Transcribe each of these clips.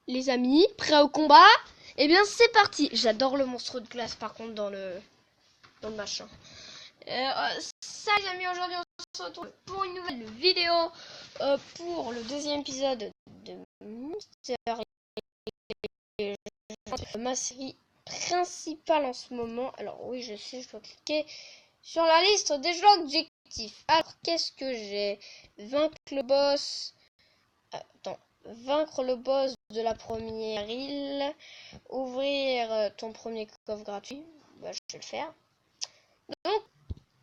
les amis, prêts au combat? Eh bien, c'est parti. J'adore le monstre de glace, par contre, dans le machin. Ça, les amis, aujourd'hui, on se retrouve pour une nouvelle vidéo pour le deuxième épisode de Monster, ma série principale en ce moment. Alors oui, je sais, je dois cliquer sur la liste des jeux objectifs. Alors, qu'est-ce que j'ai? Vaincre le boss. Vaincre le boss de la première île. Ouvrir ton premier coffre gratuit. Bah, je vais le faire. Donc,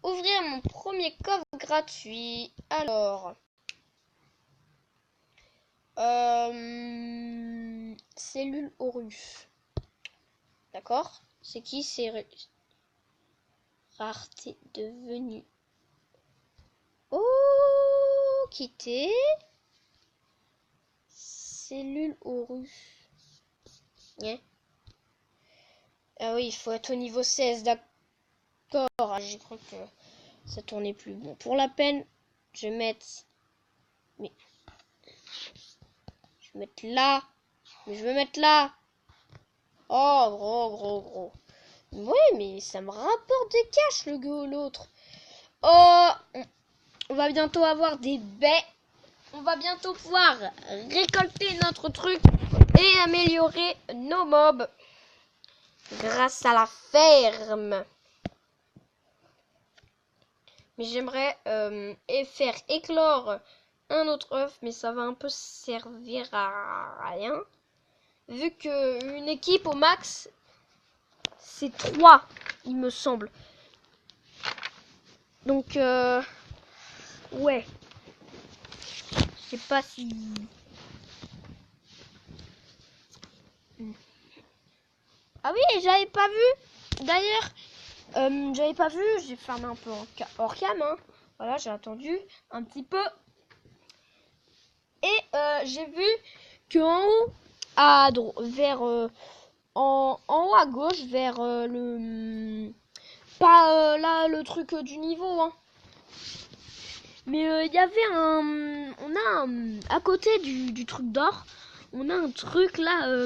ouvrir mon premier coffre gratuit. Alors, cellule Horus. D'accord? C'est qui? C'est rareté devenue. Oh, quitter. Cellule Horus. Yeah. Ah oui, il faut être au niveau 16, d'accord. J'ai cru que ça tournait plus. Bon, pour la peine, je vais mettre... Mais... je vais mettre là. Mais je vais mettre là. Oh, gros. Ouais, mais ça me rapporte des cash, l'autre. Oh, on va bientôt avoir des baies. On va bientôt pouvoir récolter notre truc et améliorer nos mobs grâce à la ferme. Mais j'aimerais faire éclore un autre œuf, mais ça va un peu servir à rien. Vu que une équipe au max, c'est 3, il me semble. Donc, ouais. Je sais pas si... Ah oui, j'avais pas vu. D'ailleurs, j'avais pas vu. J'ai fermé un peu hors cam. Hein. Voilà, j'ai attendu un petit peu. Et j'ai vu qu'en haut, en haut à gauche, vers le... Pas là, le truc du niveau. Hein. Mais il y avait un... On a à côté du truc d'or, on a un truc là...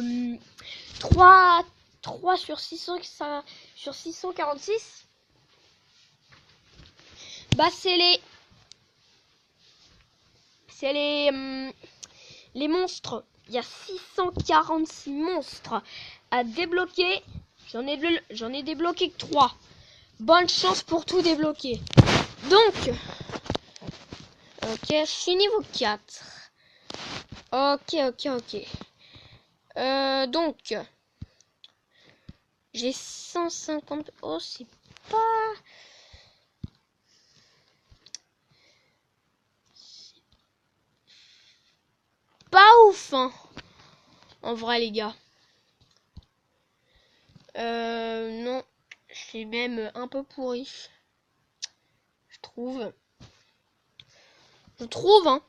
3 sur 600, sur 646. Bah c'est les monstres. Il y a 646 monstres à débloquer. J'en ai débloqué que 3. Bonne chance pour tout débloquer. Donc, ok, je suis niveau 4. Ok. Donc, j'ai 150. Oh, c'est pas... pas ouf, hein. En vrai, les gars. Non. Je suis même un peu pourri. Je trouve, hein.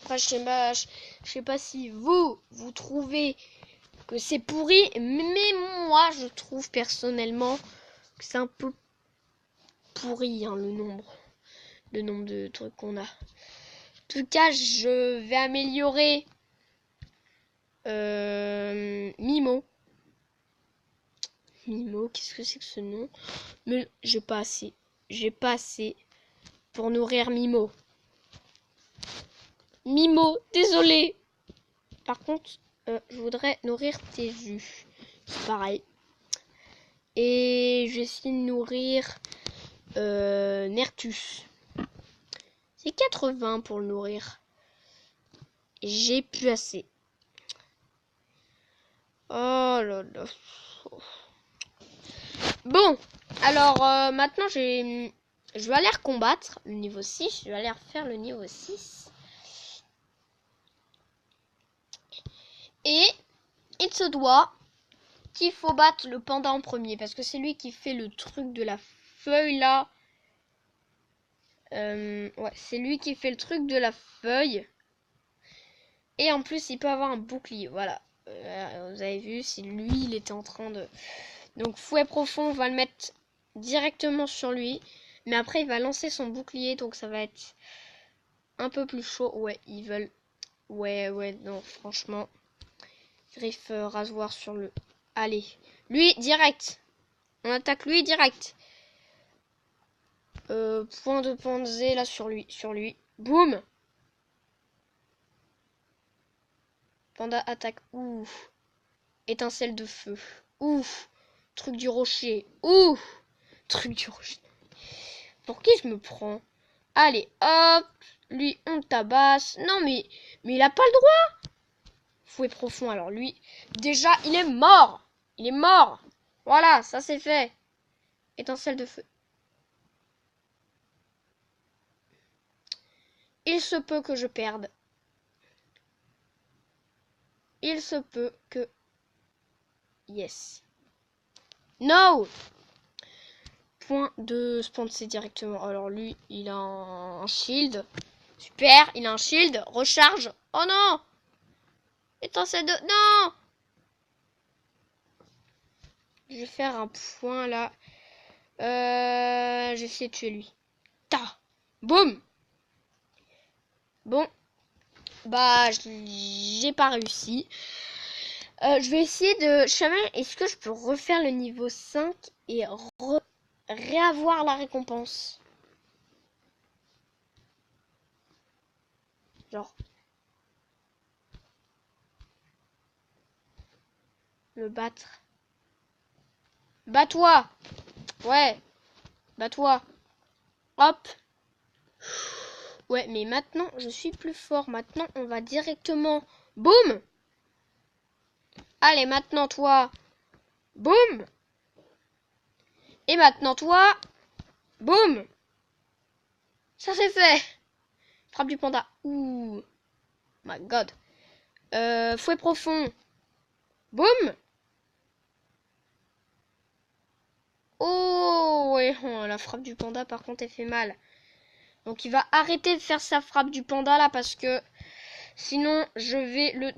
Après, je sais pas si vous trouvez que c'est pourri. Mais moi, je trouve personnellement que c'est un peu pourri, hein, le nombre de trucs qu'on a. En tout cas, je vais améliorer Mimo. Mimo, qu'est-ce que c'est que ce nom? Mais j'ai pas assez. Pour nourrir Mimo. Mimo, désolé. Par contre, je voudrais nourrir tes jus. C'est pareil. Et je vais essayer de nourrir Nertus. C'est 80 pour le nourrir. J'ai plus assez. Oh là là. Bon, alors maintenant je vais aller combattre le niveau 6. Je vais aller faire le niveau 6. Et il se doit qu'il faut battre le panda en premier. Parce que c'est lui qui fait le truc de la feuille là. Ouais, c'est lui qui fait le truc de la feuille. Et en plus, il peut avoir un bouclier. Voilà. Vous avez vu, c'est lui, il était en train de... Donc, fouet profond, on va le mettre directement sur lui. Mais après, il va lancer son bouclier. Donc, ça va être un peu plus chaud. Ouais, ils veulent Ouais, non, franchement. Griffe rasoir sur le... Allez. Lui, direct. On attaque lui, direct. Point de panzé, là, sur lui. Boum. Panda attaque. Ouf. Étincelle de feu. Ouf. Truc du rocher. Ouf. Truc du rocher. Pour qui je me prends? Allez, hop. Lui, on le tabasse. Non, mais il a pas le droit. Fouet profond. Alors, lui, déjà, il est mort. Il est mort. Voilà, ça c'est fait. Étincelle de feu. Il se peut que je perde. Il se peut que... Yes. No! Point de penser directement. Alors lui, il a un shield. Super, il a un shield. Recharge. Oh non! Étincelle de... Non! Je vais faire un point là. J'essaie de tuer lui. Ta! Boum! Bon. Bah, j'ai pas réussi. Je vais essayer de... Jamais, est-ce que je peux refaire le niveau 5 et réavoir la récompense? Genre... Me battre. Bats-toi! Ouais! Bats-toi! Hop! Ouais, mais maintenant, je suis plus fort. Maintenant, on va directement... Boum! Allez, maintenant, toi! Boum! Et maintenant, toi! Boum! Ça, c'est fait! Frappe du panda. Ouh! My God! Fouet profond. Boum! Oh! Ouais, oh, la frappe du panda, par contre, elle fait mal. Donc, il va arrêter de faire sa frappe du panda, là, parce que... Sinon, je vais le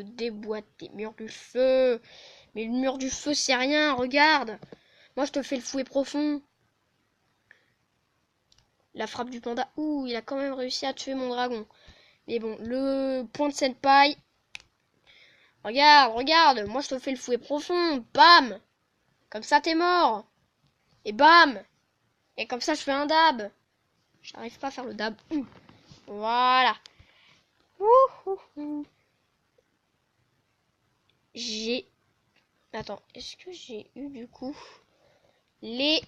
déboîter. Mur du feu. Mais le mur du feu, c'est rien, regarde. Moi, je te fais le fouet profond. La frappe du panda. Ouh, il a quand même réussi à tuer mon dragon. Mais bon, le point de cette paille. Regarde. Moi, je te fais le fouet profond. Bam! Comme ça, t'es mort. Et bam! Et comme ça, je fais un dab. J'arrive pas à faire le dab. Voilà. J'ai... Attends, est-ce que j'ai eu du coup les...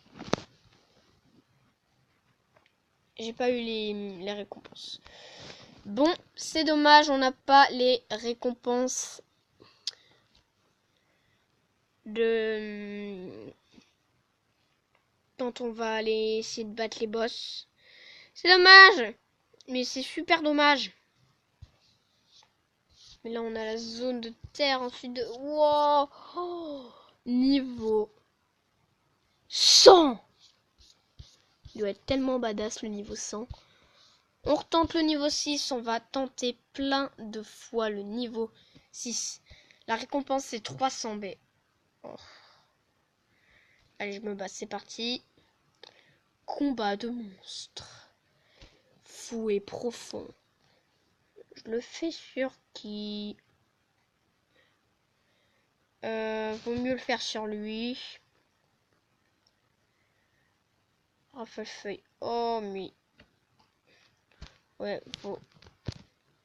J'ai pas eu les récompenses. Bon, c'est dommage, on n'a pas les récompenses de... Quand on va aller essayer de battre les boss. C'est dommage. Mais c'est super dommage. Mais là, on a la zone de terre ensuite de... Wow, oh, niveau 100. Il doit être tellement badass le niveau 100. On retente le niveau 6. On va tenter plein de fois le niveau 6. La récompense, c'est 300 B. Oh. Allez, je me bats. C'est parti. Combat de monstres. Fouet profond. Je le fais sur qui? Vaut mieux le faire sur lui. Rafale-feuille. Oh, mais... Ouais, vaut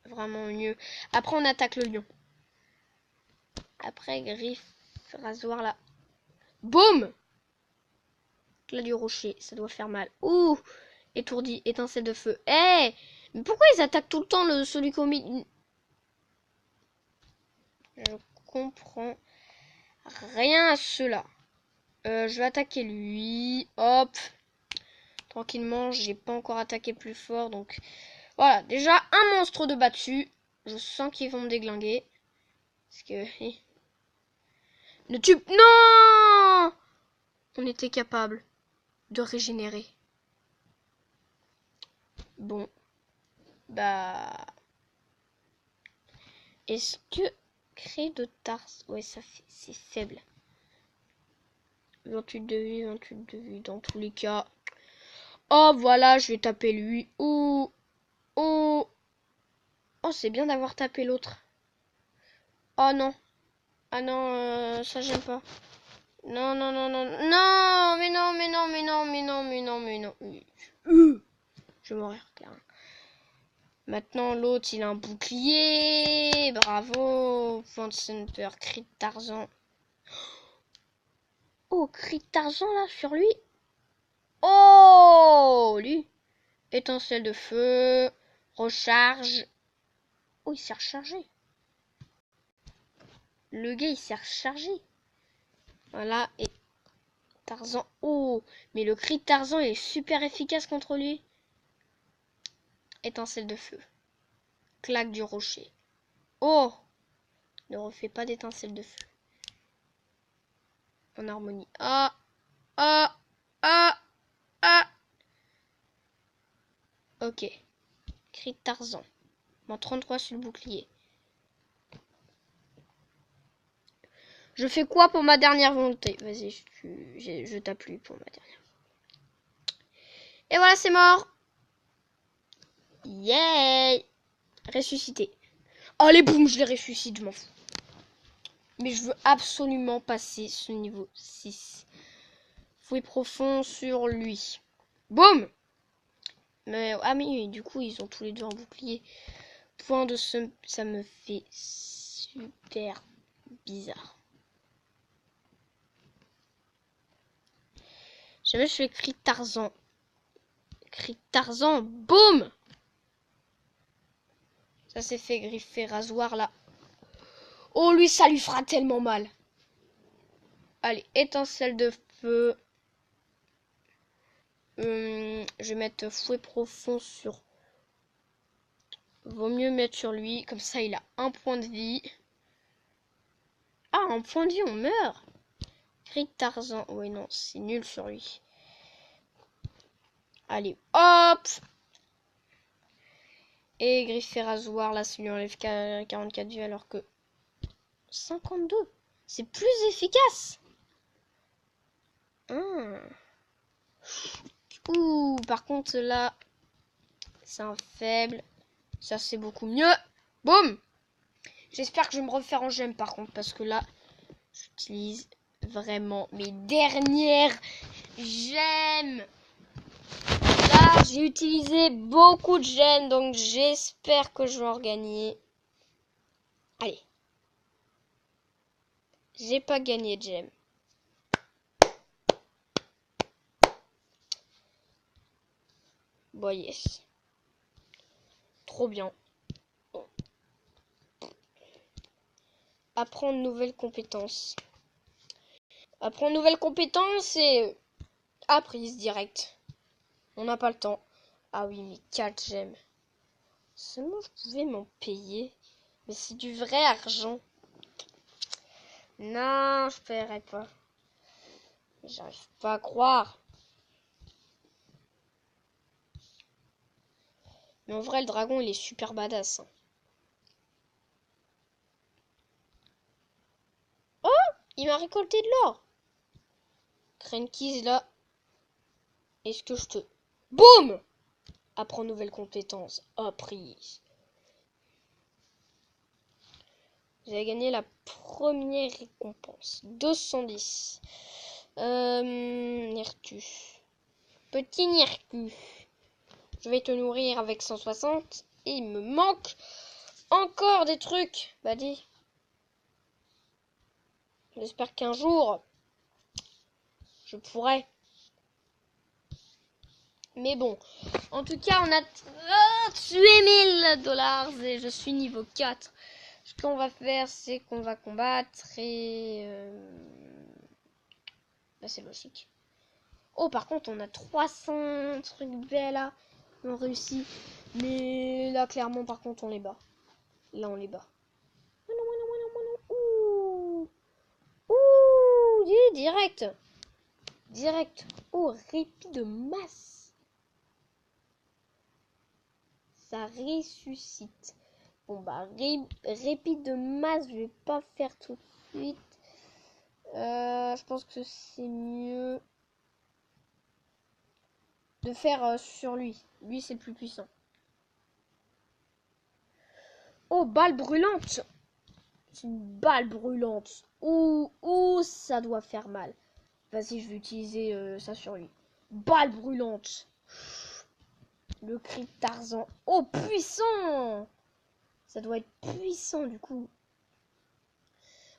vraiment mieux. Après, on attaque le lion. Après, griffe, rasoir là. Boum! Là du rocher, ça doit faire mal. Ouh! Étourdi, étincelle de feu. Eh! Hey, mais pourquoi ils attaquent tout le temps celui qu'on met... Je comprends rien à cela. Je vais attaquer lui. Hop. Tranquillement, j'ai pas encore attaqué plus fort. Donc voilà, déjà un monstre de battu. Je sens qu'ils vont me déglinguer. Parce que... Ne tue... Non! On était capable de régénérer. Bon. Bah... Est-ce que... Cri de Tarse... Ouais, ça fait... C'est faible. 28 de vie, 28 de vie dans tous les cas. Oh, voilà, je vais taper lui. Oh, c'est bien d'avoir tapé l'autre. Oh non. Ah non, ça j'aime pas. Non, non, non, non, non, mais non, mais non, mais non, mais non, mais non, mais non. Je vais mourir, clairement. Maintenant, l'autre, il a un bouclier. Bravo. Point de center, cri de Tarzan. Oh, cri de Tarzan, là, sur lui. Oh, lui. Étincelle de feu. Recharge. Oh, il s'est rechargé. Le gars, il s'est rechargé. Voilà, et Tarzan. Oh, mais le cri de Tarzan est super efficace contre lui. Étincelle de feu. Claque du rocher. Oh, ne refais pas d'étincelle de feu. En harmonie. Ah, ah, ah, ah. Ok. Cri de Tarzan. Moins 33 sur le bouclier. Je fais quoi pour ma dernière volonté? Vas-y, je tape lui pour ma dernière. Et voilà, c'est mort. Yay! Ressuscité. Allez, boum, je les ressuscite, je m'en fous. Mais je veux absolument passer ce niveau 6. Fouet profond sur lui. Boum! Mais, ah mais du coup, ils ont tous les deux un bouclier. Point de ce... Ça me fait super bizarre. Jamais je fais cri de Tarzan. Cri de Tarzan, boum! Ça s'est fait griffer rasoir là. Oh lui, ça lui fera tellement mal. Allez, étincelle de feu. Je vais mettre fouet profond sur... Vaut mieux mettre sur lui. Comme ça, il a un point de vie. Ah, un point de vie, on meurt. Cri de Tarzan. Ouais, non, c'est nul sur lui. Allez, hop! Et griffer rasoir, là, ça lui enlève 44 vues alors que 52. C'est plus efficace. Ouh, par contre, là, c'est un faible. Ça, c'est beaucoup mieux. Boum! J'espère que je vais me refaire en gemme, par contre, parce que là, j'utilise vraiment mes dernières gemmes. Là, j'ai utilisé beaucoup de gemmes, donc j'espère que je vais en regagner. Allez. J'ai pas gagné de gemmes. Bon, yes. Trop bien. Apprendre de nouvelles compétences. Apprendre de nouvelles compétences et apprise direct. On n'a pas le temps. Ah oui, mais 4 gemmes. Seulement je pouvais m'en payer. Mais c'est du vrai argent. Non, je paierai pas. J'arrive pas à croire. Mais en vrai, le dragon, il est super badass. Hein. Oh, il m'a récolté de l'or. Crankies, là. Est-ce que je te... Boum! Apprends nouvelle compétence. Apprise. Vous avez gagné la première récompense. 210. Nirtu. Petit Nirtu. Je vais te nourrir avec 160. Et il me manque encore des trucs. Bah dis. J'espère qu'un jour, je pourrai. Mais bon. En tout cas, on a tué 1000 dollars. Et je suis niveau 4. Ce qu'on va faire, c'est qu'on va combattre et... Bah, c'est logique. Oh, par contre, on a 300 trucs belles là. On réussit. Mais là, clairement, par contre, on les bat. Là, on les bat. Ouh. Ouh. Direct. Direct. Oh, répit de masse. Ça ressuscite. Bon, bah, répit de masse, je vais pas faire tout de suite. Je pense que c'est mieux de faire sur lui. Lui, c'est le plus puissant. Oh, balle brûlante. C'est une balle brûlante. Ouh, ça doit faire mal. Vas-y, je vais utiliser ça sur lui. Balle brûlante. Le cri de Tarzan. Oh, puissant. Ça doit être puissant, du coup.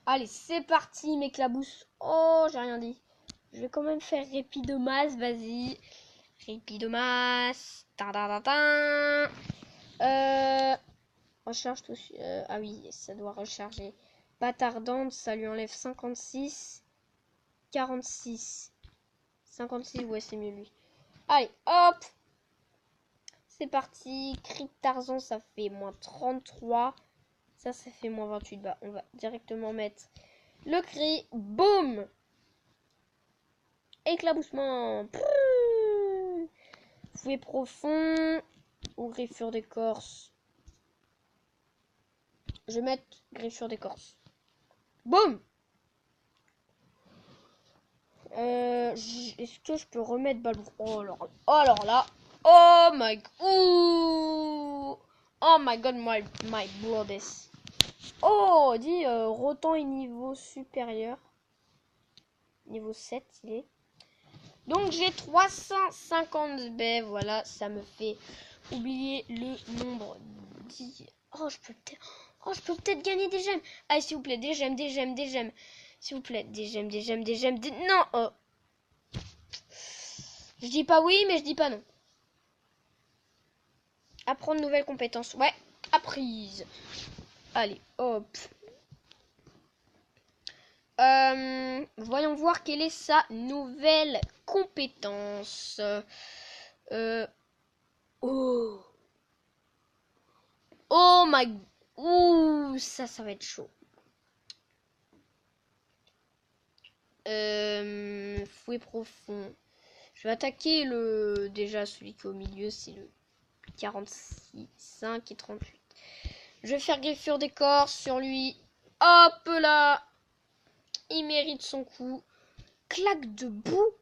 Allez, c'est parti, m'éclabousse. Oh, j'ai rien dit. Je vais quand même faire répit de masse, vas-y. Répit de masse. Recharge tout. Ah oui, ça doit recharger. Bâtardante, ça lui enlève 56. 46. 56, ouais, c'est mieux lui. Allez, hop. C'est parti. Cri de Tarzan, ça fait moins 33. Ça fait moins 28. Bah, on va directement mettre le cri. Boum. Éclaboussement. Fouet profond. Ou griffure d'écorce. Je vais mettre griffure d'écorce. Boum. Est-ce que je peux remettre balle? Oh alors là. Oh my god. Oh my god, my brothers. Oh, dit Rotan est niveau supérieur. Niveau 7, il est. Donc j'ai 350 baies. Voilà, ça me fait oublier le nombre 10. Oh, je peux peut-être gagner des gemmes. Allez, s'il vous plaît, des gemmes. S'il vous plaît, des gemmes. Non, oh. Je dis pas oui, mais je dis pas non. Apprendre nouvelles compétences. Ouais, apprise. Allez, hop. Voyons voir quelle est sa nouvelle compétence. Oh. Oh my. Ouh, ça va être chaud. Fouet profond. Je vais attaquer déjà celui qui est au milieu, c'est le 46, 5 et 38. Je vais faire griffure d'écorce sur lui. Hop là. Il mérite son coup. Claque de boue.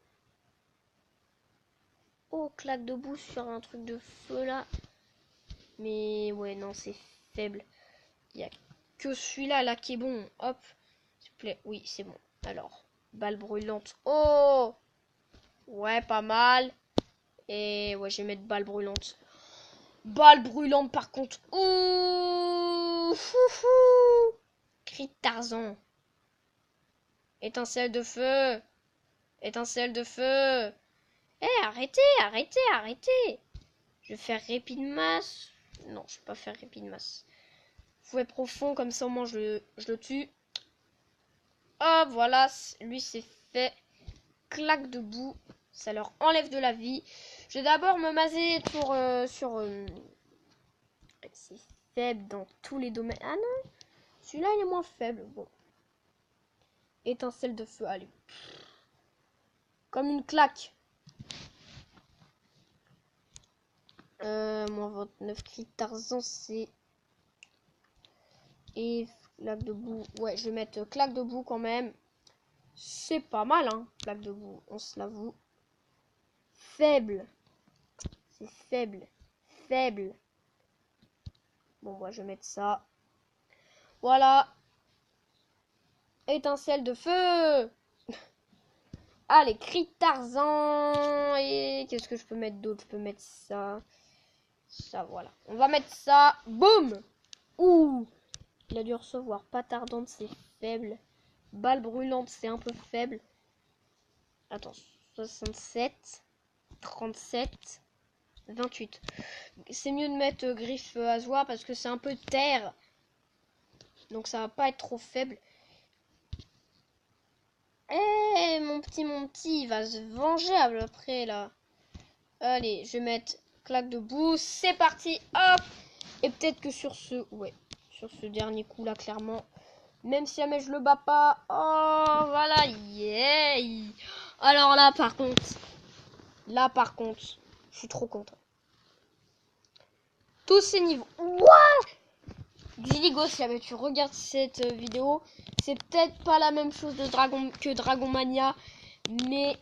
Oh, claque de boue sur un truc de feu là. Mais ouais, non, c'est faible. Il n'y a que celui-là là qui est bon. Hop. S'il vous plaît. Oui, c'est bon. Alors, balle brûlante. Oh. Ouais, pas mal. Et ouais, je vais mettre balle brûlante. Balle brûlante par contre. Ouh. Foufou. Cri de Tarzan. Étincelle de feu. Étincelle de feu. Eh, arrêtez. Je vais faire répit de masse. Non, je vais pas faire répit de masse. Fouet profond, comme ça au moins je le tue. Hop, voilà, lui c'est fait. Claque de boue, ça leur enlève de la vie. Je vais d'abord me maser sur... C'est faible dans tous les domaines. Ah non, celui-là il est moins faible. Bon. Étincelle de feu, allez. Comme une claque. Moins 29 cris de Tarzan, c'est... Et claque de boue. Ouais, je vais mettre claque de boue quand même. C'est pas mal, hein, claque de boue, on se l'avoue. Faible. C'est faible. Bon, moi, je vais mettre ça. Voilà. Étincelle de feu. Allez, cri de Tarzan. Et qu'est-ce que je peux mettre d'autre? Je peux mettre ça. Ça, voilà. On va mettre ça. Boum. Ouh. Il a dû recevoir. Patte ardente, c'est faible. Balle brûlante, c'est un peu faible. Attends. 67. 37. 28. C'est mieux de mettre griffe azoa parce que c'est un peu terre. Donc ça va pas être trop faible. Eh, mon petit, il va se venger après là. Allez, je vais mettre claque de boue. C'est parti, hop. Et peut-être que sur ce dernier coup là, clairement. Même si jamais je le bats pas. Oh, voilà, yeah. Alors là, par contre, je suis trop content. Tous ces niveaux. What? Diligo, si jamais tu regardes cette vidéo, c'est peut-être pas la même chose que Dragon Mania, mais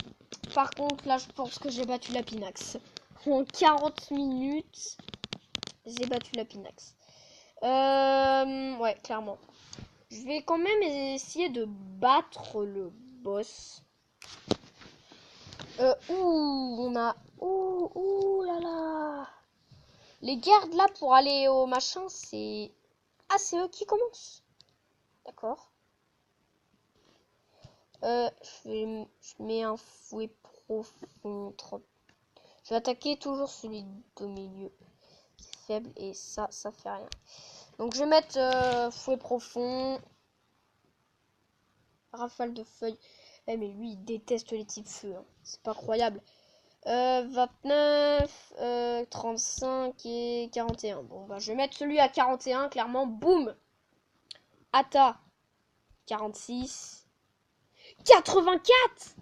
par contre là je pense que j'ai battu la Pinax. En 40 minutes, j'ai battu la Pinax. Ouais, clairement. Je vais quand même essayer de battre le boss. On a... Ouh là là. Les gardes là pour aller au machin, c'est... Ah, c'est eux qui commencent. D'accord. Je mets un fouet profond. Je vais attaquer toujours celui au milieu. C'est faible et ça fait rien. Donc je vais mettre fouet profond. Rafale de feuilles. Eh mais lui il déteste les types feu. Hein. C'est pas croyable. 29, 35 et 41. Bon bah je vais mettre celui à 41 clairement. Boum. Atta 46. 84.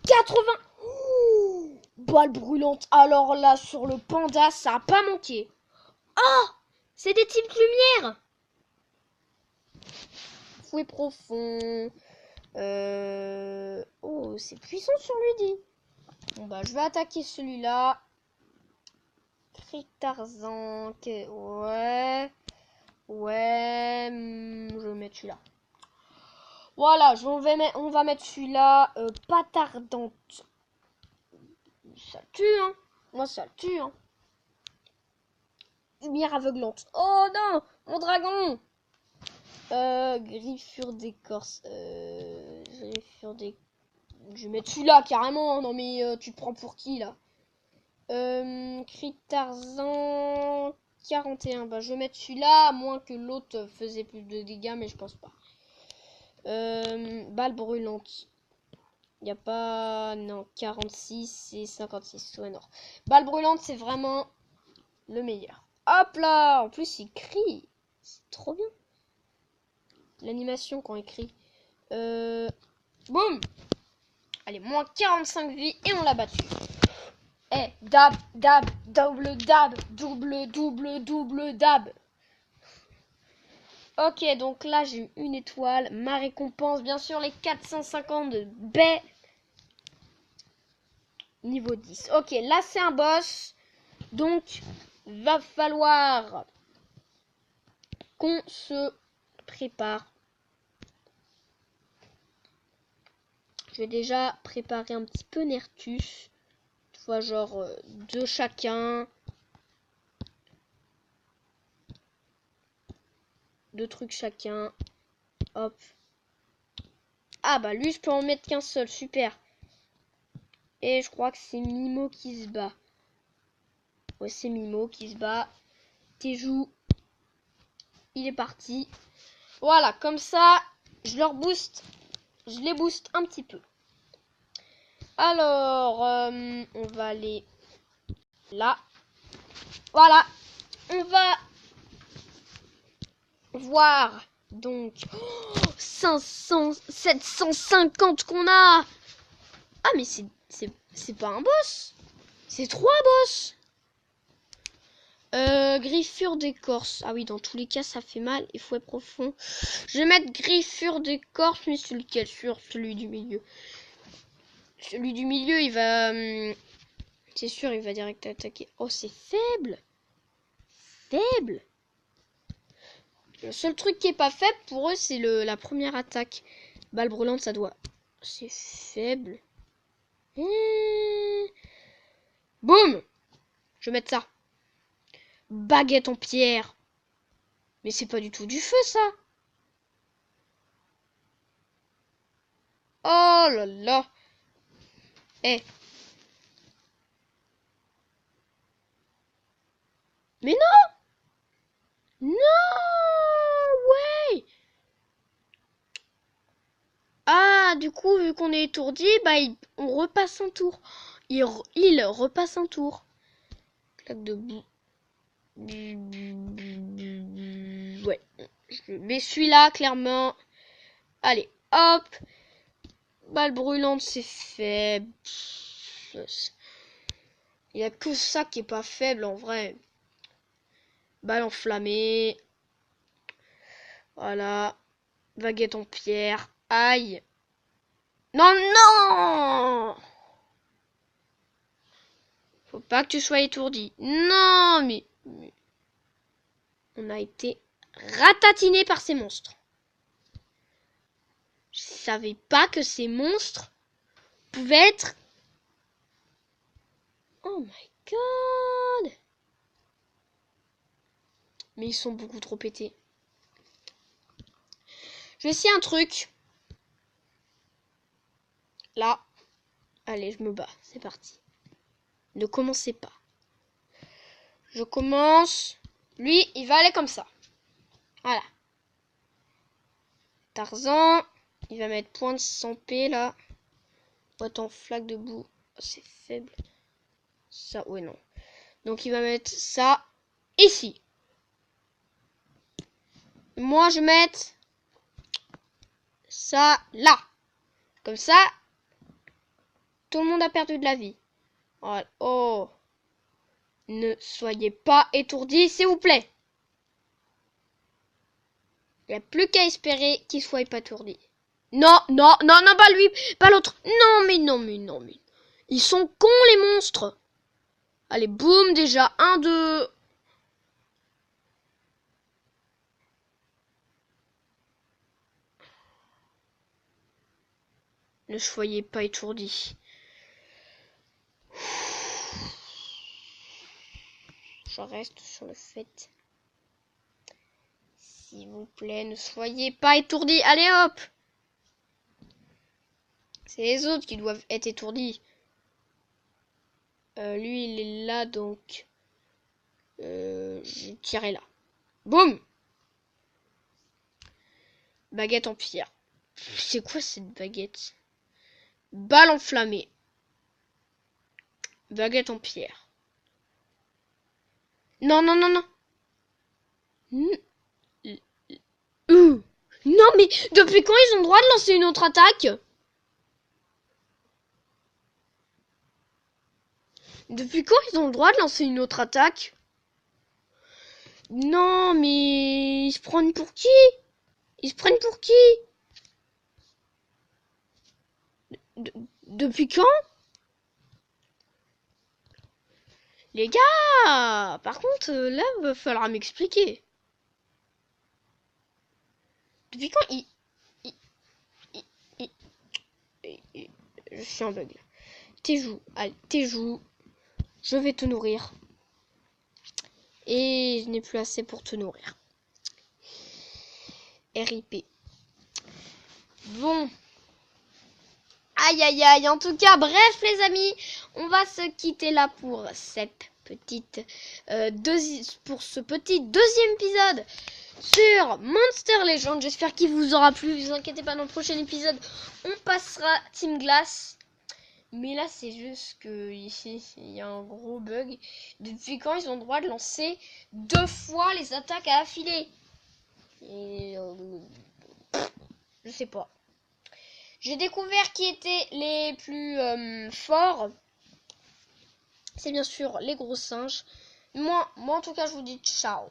80. Ouh, balle brûlante. Alors là sur le panda ça a pas manqué. Oh, c'est des types lumière. Fouet profond. Oh, c'est puissant sur lui, dit. Bon, bah, je vais attaquer celui-là. Cri Tarzan. Ouais. Ouais. Je vais mettre celui-là. Voilà, on va mettre celui-là. Pas tardante. Ça le tue, hein. Moi, ça le tue, hein. Lumière aveuglante. Oh non, mon dragon. Griffure d'écorce. Griffure d'écorce. Je vais mettre celui-là carrément. Non mais tu te prends pour qui là? Cri Tarzan 41. Bah je vais mettre celui-là, à moins que l'autre faisait plus de dégâts, mais je pense pas. Balle brûlante. Il n'y a pas... Non, 46 et 56. Ouais, non. Balle brûlante, c'est vraiment le meilleur. Hop là. En plus, il crie. C'est trop bien. L'animation quand il crie. Boum. Allez, moins 45 vies et on l'a battu. Dab, dab, double dab, double dab. Ok, donc là j'ai eu une étoile. Ma récompense, bien sûr, les 450 de baie. Niveau 10. Ok, là c'est un boss. Donc, va falloir qu'on se prépare. Je vais déjà préparer un petit peu Nertus. Tu vois, genre deux chacun. Deux trucs chacun. Hop. Ah bah lui je peux en mettre qu'un seul, super. Et je crois que c'est Mimo qui se bat. Ouais, c'est Mimo qui se bat. Teju, il est parti. Voilà, comme ça, je leur booste. Je les booste un petit peu. Alors, on va aller là. Voilà, on va voir. Donc, 500, 750 qu'on a. Ah, mais c'est pas un boss. C'est 3 boss. Griffure d'écorce. Ah oui, dans tous les cas, ça fait mal. Il faut être profond. Je vais mettre griffure d'écorce, mais sur lequel? Sur celui du milieu. Celui du milieu, il va... c'est sûr, il va direct attaquer. Oh, c'est faible. Faible. Le seul truc qui est pas faible pour eux, c'est la première attaque. Balle brûlante, ça doit... C'est faible. Boum. Je vais mettre ça. Baguette en pierre. Mais c'est pas du tout du feu, ça. Oh là là. Eh. Mais non. Non. Ouais. Ah, du coup, vu qu'on est étourdi, bah, on repasse un tour. Il repasse un tour. Claque de boue. Ouais. Je mets celui-là, clairement. Allez, hop. Balle brûlante, c'est faible. Il n'y a que ça qui est pas faible, en vrai. Balle enflammée. Voilà. Baguette en pierre. Aïe. Non, non. Faut pas que tu sois étourdi. Non, mais... on a été ratatiné par ces monstres. Je savais pas que ces monstres pouvaient être... Oh my god! Mais ils sont beaucoup trop pétés. Je vais essayer un truc. Là. Allez, je me bats. C'est parti. Ne commencez pas. Je commence. Lui, il va aller comme ça. Voilà. Tarzan. Il va mettre point de 100p là. Attends, flaque de boue. Oh, c'est faible. Ça, ouais, non. Donc, il va mettre ça ici. Moi, je vais mettre ça là. Comme ça, tout le monde a perdu de la vie. Voilà. Oh. Ne soyez pas étourdis, s'il vous plaît. Il n'y a plus qu'à espérer qu'il soit pas étourdi. Non, non, non, non, pas lui, pas l'autre. Non, mais non, mais non, mais... Ils sont cons, les monstres. Allez, boum, déjà. 1, 2... Ne soyez pas étourdis. Je reste sur le fait. S'il vous plaît, ne soyez pas étourdis. Allez, hop. C'est les autres qui doivent être étourdis. Lui, il est là, donc... je tirerai là. Boum. Baguette en pierre. C'est quoi cette baguette? Balle enflammée. Baguette en pierre. Non, non, non, non. Non, mais depuis quand ils ont le droit de lancer une autre attaque? Depuis quand ils ont le droit de lancer une autre attaque? Non, mais ils se prennent pour qui? Ils se prennent pour qui? Depuis quand? Les gars, par contre, là, va falloir m'expliquer. Depuis quand je suis en bug. Tes joues, allez, tes joues. Je vais te nourrir. Et je n'ai plus assez pour te nourrir. RIP. Bon. Aïe aïe aïe. En tout cas, bref les amis, on va se quitter là pour cette petite pour ce petit deuxième épisode sur Monster Legend. J'espère qu'il vous aura plu. Ne vous inquiétez pas, dans le prochain épisode, on passera Team Glass. Mais là, c'est juste que ici, il y a un gros bug. Depuis quand ils ont le droit de lancer 2 fois les attaques à affilée? Et je sais pas. J'ai découvert qui étaient les plus forts. C'est bien sûr les gros singes. Moi en tout cas, je vous dis ciao.